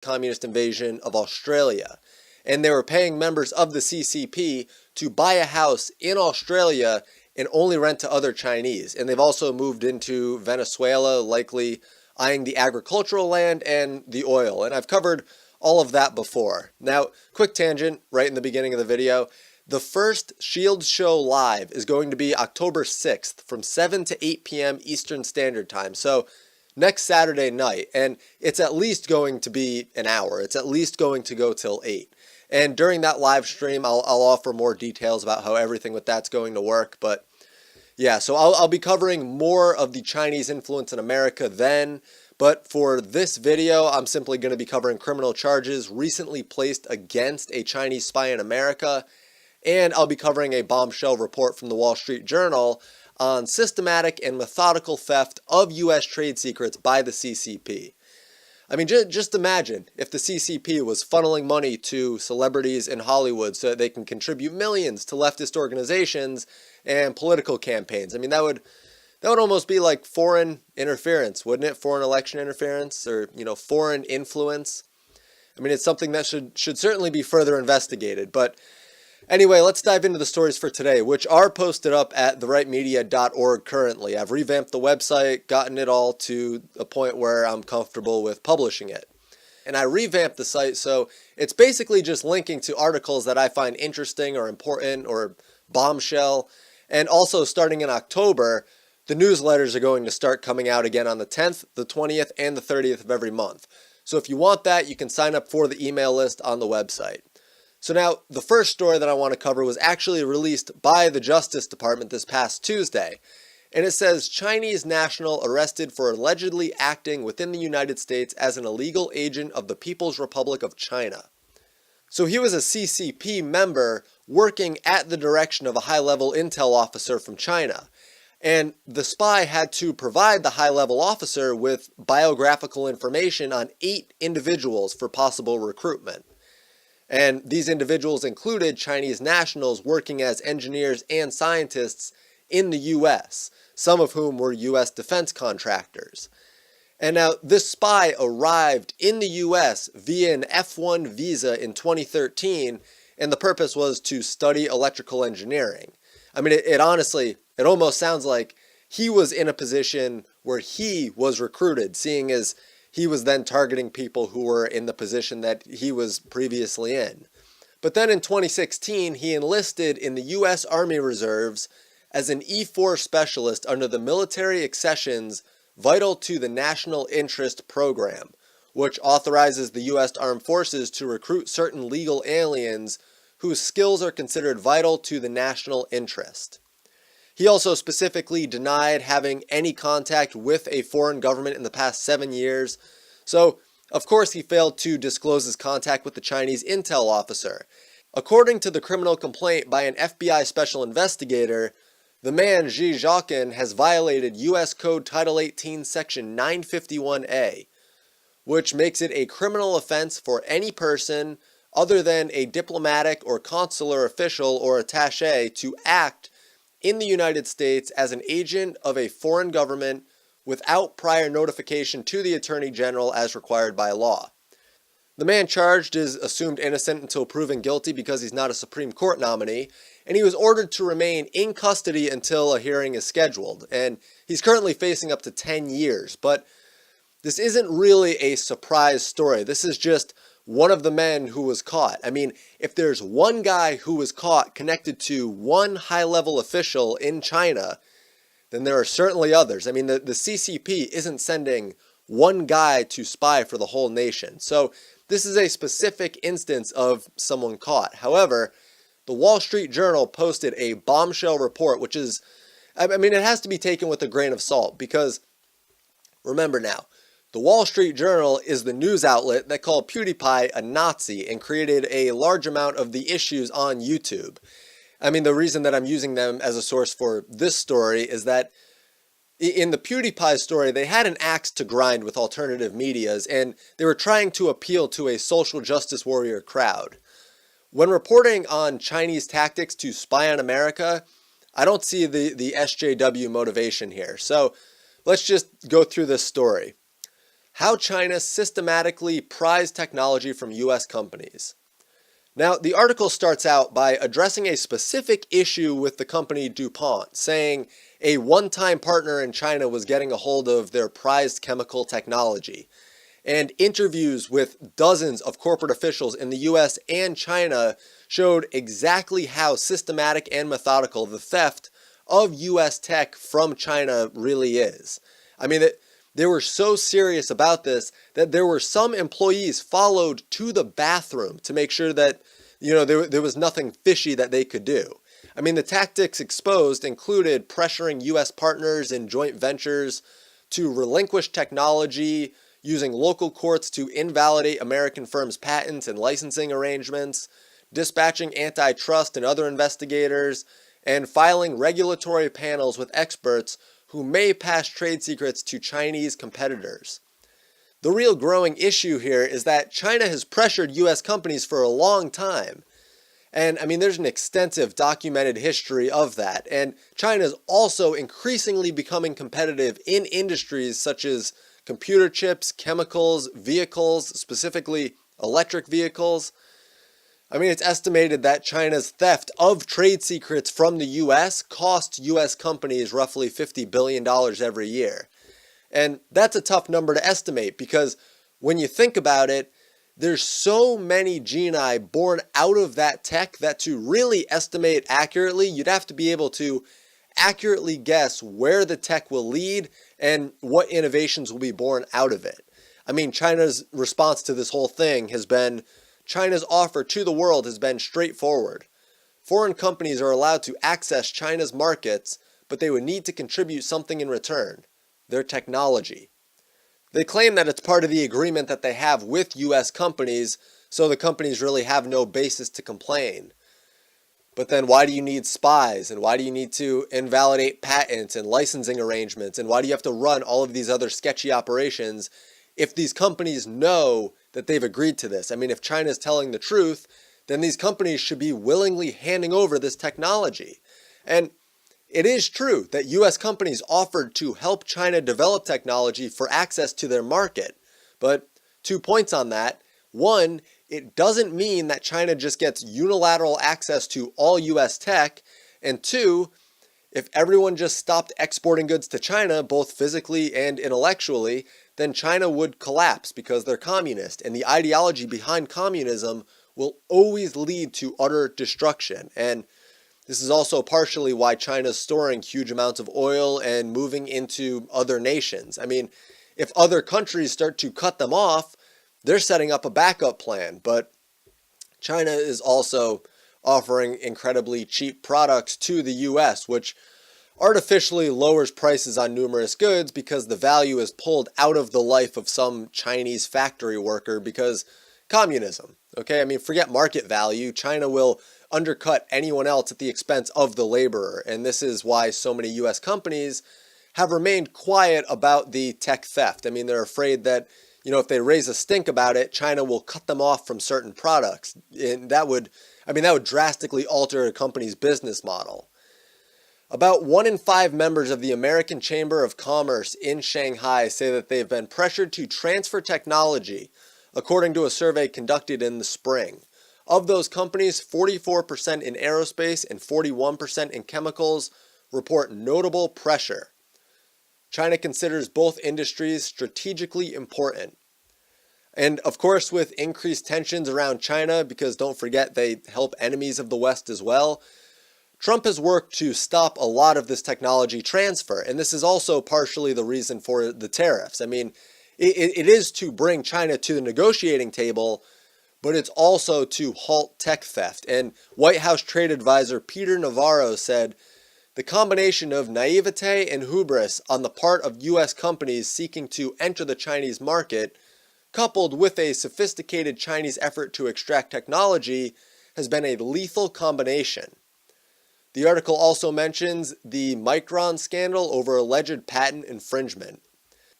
communist invasion of Australia. And they were paying members of the CCP to buy a house in Australia and only rent to other Chinese. And they've also moved into Venezuela, likely eyeing the agricultural land and the oil. And I've covered all of that before. Now, quick tangent right in the beginning of the video. The first Shield show live is going to be October 6th from 7 to 8 p.m. Eastern Standard Time. So next Saturday night. And it's at least going to be an hour. It's at least going to go till 8. And during that live stream, I'll offer more details about how everything with that's going to work. But yeah, so I'll be covering more of the Chinese influence in America then. But for this video, I'm simply going to be covering criminal charges recently placed against a Chinese spy in America. And I'll be covering a bombshell report from the Wall Street Journal on systematic and methodical theft of U.S. trade secrets by the CCP. I mean, just imagine if the CCP was funneling money to celebrities in Hollywood so that they can contribute millions to leftist organizations and political campaigns. I mean, that would almost be like foreign interference, wouldn't it? Foreign election interference, or, foreign influence. I mean, it's something that should certainly be further investigated. But anyway, let's dive into the stories for today, which are posted up at therightmedia.org currently. I've revamped the website, gotten it all to a point where I'm comfortable with publishing it. And I revamped the site, so it's basically just linking to articles that I find interesting or important or bombshell. And also, starting in October, the newsletters are going to start coming out again on the 10th, the 20th, and the 30th of every month. So if you want that, you can sign up for the email list on the website. So now, the first story that I want to cover was actually released by the Justice Department this past Tuesday. And it says, Chinese national arrested for allegedly acting within the United States as an illegal agent of the People's Republic of China. So he was a CCP member working at the direction of a high-level intel officer from China. And the spy had to provide the high-level officer with biographical information on 8 individuals for possible recruitment. And these individuals included Chinese nationals working as engineers and scientists in the U.S., some of whom were U.S. defense contractors. And now this spy arrived in the U.S. via an F-1 visa in 2013, and the purpose was to study electrical engineering. I mean, it honestly, it almost sounds like he was in a position where he was recruited, seeing as he was then targeting people who were in the position that he was previously in. But then in 2016, he enlisted in the U.S. Army Reserves as an E-4 specialist under the Military Accessions Vital to the National Interest Program, which authorizes the U.S. Armed Forces to recruit certain legal aliens whose skills are considered vital to the national interest. He also specifically denied having any contact with a foreign government in the past 7 years. So, of course, he failed to disclose his contact with the Chinese intel officer. According to the criminal complaint by an FBI special investigator, the man, Xi Zhaoqin, has violated U.S. Code Title 18, Section 951A, which makes it a criminal offense for any person other than a diplomatic or consular official or attaché to act in the United States as an agent of a foreign government without prior notification to the Attorney General as required by law. The man charged is assumed innocent until proven guilty because he's not a Supreme Court nominee, and he was ordered to remain in custody until a hearing is scheduled, and he's currently facing up to 10 years. But this isn't really a surprise story. This is just one of the men who was caught. I mean, if there's one guy who was caught connected to one high-level official in China, then there are certainly others. I mean, the CCP isn't sending one guy to spy for the whole nation. So this is a specific instance of someone caught. However, the Wall Street Journal posted a bombshell report, which is, I mean, it has to be taken with a grain of salt because, remember now, the Wall Street Journal is the news outlet that called PewDiePie a Nazi and created a large amount of the issues on YouTube. I mean, the reason that I'm using them as a source for this story is that in the PewDiePie story, they had an axe to grind with alternative medias, and they were trying to appeal to a social justice warrior crowd. When reporting on Chinese tactics to spy on America, I don't see the SJW motivation here. So let's just go through this story. how China systematically prized technology from US companies. Now, the article starts out by addressing a specific issue with the company DuPont, saying a one-time partner in China was getting a hold of their prized chemical technology. And interviews with dozens of corporate officials in the US and China showed exactly how systematic and methodical the theft of US tech from China really is. I mean, they were so serious about this that there were some employees followed to the bathroom to make sure that, there was nothing fishy that they could do. I mean, the tactics exposed included pressuring US partners in joint ventures to relinquish technology, using local courts to invalidate American firms' patents and licensing arrangements, dispatching antitrust and other investigators, and filing regulatory panels with experts who may pass trade secrets to Chinese competitors. The real growing issue here is that China has pressured US companies for a long time. And I mean, there's an extensive documented history of that. And China is also increasingly becoming competitive in industries such as computer chips, chemicals, vehicles, specifically electric vehicles. I mean, it's estimated that China's theft of trade secrets from the US costs US companies roughly $50 billion every year. And that's a tough number to estimate because when you think about it, there's so many geni born out of that tech that to really estimate accurately, you'd have to be able to accurately guess where the tech will lead and what innovations will be born out of it. I mean, China's response to this whole thing has been, China's offer to the world has been straightforward. Foreign companies are allowed to access China's markets, but they would need to contribute something in return, their technology. They claim that it's part of the agreement that they have with US companies, so the companies really have no basis to complain. But then why do you need spies, and why do you need to invalidate patents and licensing arrangements, and why do you have to run all of these other sketchy operations if these companies know that they've agreed to this? I mean, if China is telling the truth, then these companies should be willingly handing over this technology. And it is true that US companies offered to help China develop technology for access to their market. But 2 points on that. One, it doesn't mean that China just gets unilateral access to all US tech. And two, if everyone just stopped exporting goods to China, both physically and intellectually, then China would collapse because they're communist. And the ideology behind communism will always lead to utter destruction. And this is also partially why China's storing huge amounts of oil and moving into other nations. I mean, if other countries start to cut them off, they're setting up a backup plan. But China is also offering incredibly cheap products to the US, which artificially lowers prices on numerous goods because the value is pulled out of the life of some Chinese factory worker because communism. Okay, I mean, forget market value. China will undercut anyone else at the expense of the laborer. And this is why so many US companies have remained quiet about the tech theft. I mean, they're afraid that, if they raise a stink about it, China will cut them off from certain products. And that would drastically alter a company's business model. About 1 in 5 members of the American Chamber of Commerce in Shanghai say that they've been pressured to transfer technology, according to a survey conducted in the spring. Of those companies, 44% in aerospace and 41% in chemicals report notable pressure. China considers both industries strategically important. And of course, with increased tensions around China, because don't forget they help enemies of the West as well, Trump has worked to stop a lot of this technology transfer. And this is also partially the reason for the tariffs. I mean, it is to bring China to the negotiating table, but it's also to halt tech theft. And White House trade advisor Peter Navarro said, the combination of naivete and hubris on the part of US companies seeking to enter the Chinese market, coupled with a sophisticated Chinese effort to extract technology, has been a lethal combination. The article also mentions the Micron scandal over alleged patent infringement.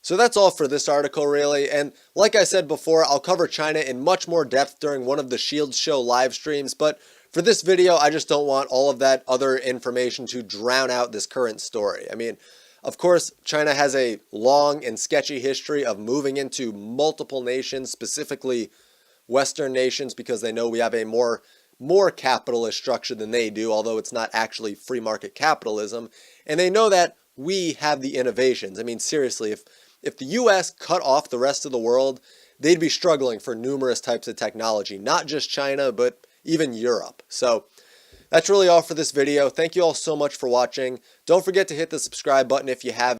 So that's all for this article, really. And like I said before, I'll cover China in much more depth during one of the Shield Show live streams. But for this video, I just don't want all of that other information to drown out this current story. I mean, Of course, China has a long and sketchy history of moving into multiple nations, specifically Western nations, because they know we have a more capitalist structure than they do, although it's not actually free market capitalism. And they know that we have the innovations. I mean, seriously, if the US cut off the rest of the world, they'd be struggling for numerous types of technology, not just China, but even Europe. So that's really all for this video. Thank you all so much for watching. Don't forget to hit the subscribe button if you haven't.